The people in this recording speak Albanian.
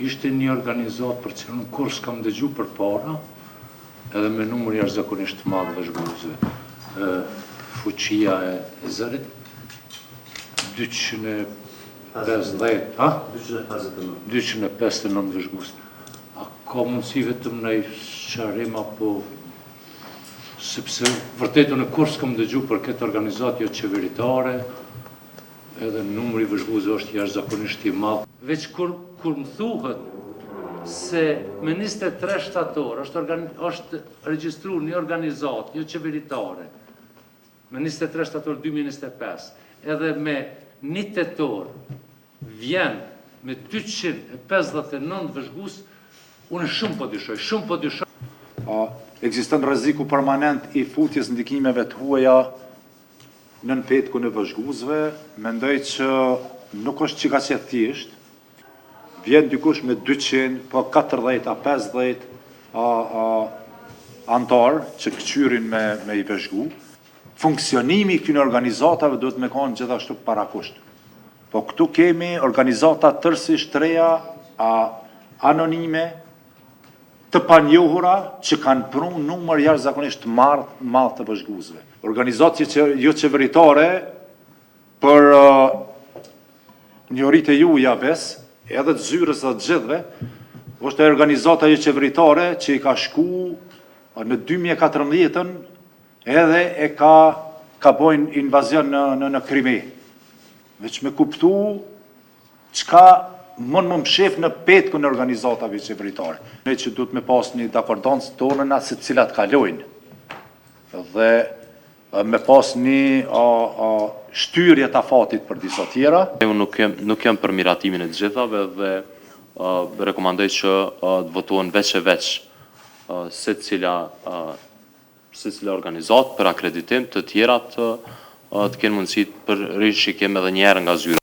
ishte një organizat për cilën kur s'kam dëgju për para, edhe me numër jashtëzakonisht të madh vëzhguesve. Fuqia e zërit, 259 vëzhgues. A ka mundësi vetëm në qarim apo sepse vërtetën e kur s'kam dëgju për këtë organizat jo qeveritare, edhe numri vëzhguesve është jashtëzakonisht i madh. Veç kur më thuhet se me 23 shtator është regjistru një organizat jo qeveritare, me 23 shtator 2025, edhe me 1 tetor vjen me 259 vëzhgues, unë shumë po dyshoj. Ekziston rreziku permanent i futjes ndikimeve të huaja nën petkun e vëzhguesve. Mendoj që nuk është që ka që thjesht, vjen dikush me 200, po 40 a 50 antar që këqyrin me i vëzhgu. Funksionimi këtyre organizatave duhet me kanë gjithashtu parakusht. Po këtu kemi organizata tërësisht reja, anonime, të panjohura që kanë prunë numër jashtëzakonisht të madh të vëzhguesve. Organizatë jo qeveritare për njohuritë e juaja edhe të zyrës dhe të gjithëve, është organizata jo qeveritare që i ka shku në 2014 edhe e ka bojnë invazion në Krimi. Veç me kuptu çka mund më mshef në petkun e organizatave qeveritare. Ne që duhet me pas një dakordancë tonëna se cilat kalojnë dhe me pas një shtyrje të afatit për disa tjera. Unë nuk jam për miratimin e të gjithave dhe rekomandoj që të votohen veç e veç se cila organizat për akreditim, të tjerat të kenë mundësi për rishikim edhe njerë nga zyra.